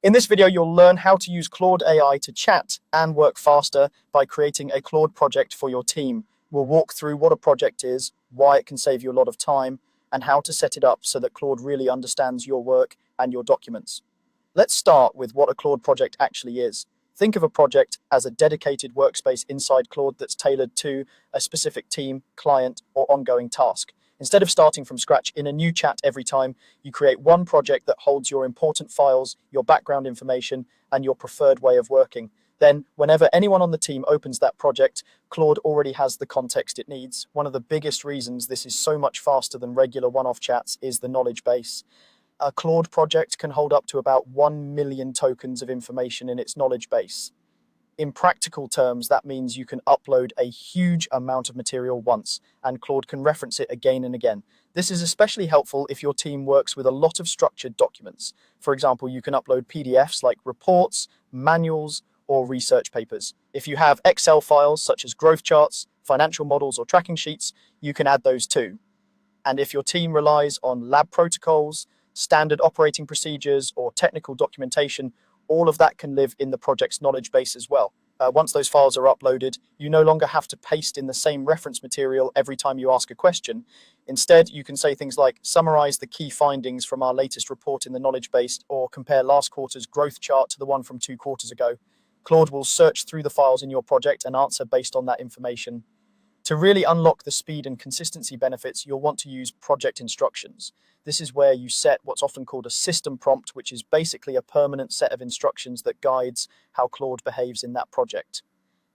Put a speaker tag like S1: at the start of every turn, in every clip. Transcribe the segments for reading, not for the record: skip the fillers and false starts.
S1: In this video, you'll learn how to use Claude AI to chat and work faster by creating a Claude project for your team. We'll walk through what a project is, why it can save you a lot of time, and how to set it up so that Claude really understands your work and your documents. Let's start with what a Claude project actually is. Think of a project as a dedicated workspace inside Claude that's tailored to a specific team, client, or ongoing task. Instead of starting from scratch in a new chat every time, you create one project that holds your important files, your background information, and your preferred way of working. Then, whenever anyone on the team opens that project, Claude already has the context it needs. One of the biggest reasons this is so much faster than regular one-off chats is the knowledge base. A Claude project can hold up to about 1 million tokens of information in its knowledge base. In practical terms, that means you can upload a huge amount of material once, and Claude can reference it again and again. This is especially helpful if your team works with a lot of structured documents. For example, you can upload PDFs like reports, manuals, or research papers. If you have Excel files such as growth charts, financial models, or tracking sheets, you can add those too. And if your team relies on lab protocols, standard operating procedures, or technical documentation, all of that can live in the project's knowledge base as well. Once those files are uploaded, you no longer have to paste in the same reference material every time you ask a question. Instead, you can say things like, summarize the key findings from our latest report in the knowledge base, or compare last quarter's growth chart to the one from 2 quarters ago. Claude will search through the files in your project and answer based on that information. To really unlock the speed and consistency benefits, you'll want to use project instructions. This is where you set what's often called a system prompt, which is basically a permanent set of instructions that guides how Claude behaves in that project.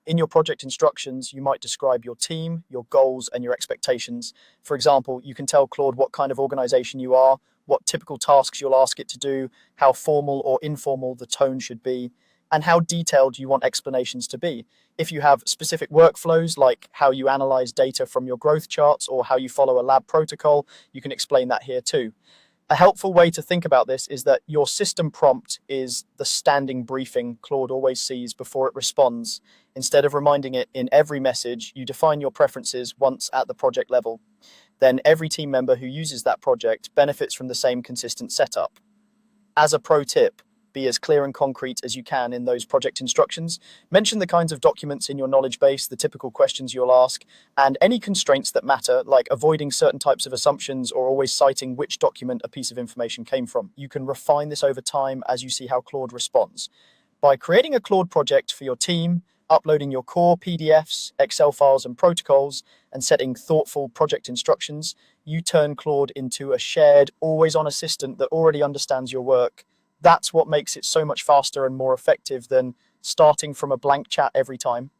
S1: In your project instructions, you might describe your team, your goals, and your expectations. For example, you can tell Claude what kind of organization you are, what typical tasks you'll ask it to do, how formal or informal the tone should be, and how detailed you want explanations to be. If you have specific workflows, like how you analyze data from your growth charts or how you follow a lab protocol, you can explain that here too. A helpful way to think about this is that your system prompt is the standing briefing Claude always sees before it responds. Instead of reminding it in every message, you define your preferences once at the project level. Then every team member who uses that project benefits from the same consistent setup. As a pro tip, be as clear and concrete as you can in those project instructions. Mention the kinds of documents in your knowledge base, the typical questions you'll ask, and any constraints that matter, like avoiding certain types of assumptions or always citing which document a piece of information came from. You can refine this over time as you see how Claude responds. By creating a Claude project for your team, uploading your core PDFs, Excel files, and protocols, and setting thoughtful project instructions, you turn Claude into a shared, always-on assistant that already understands your work. That's what makes it so much faster and more effective than starting from a blank chat every time.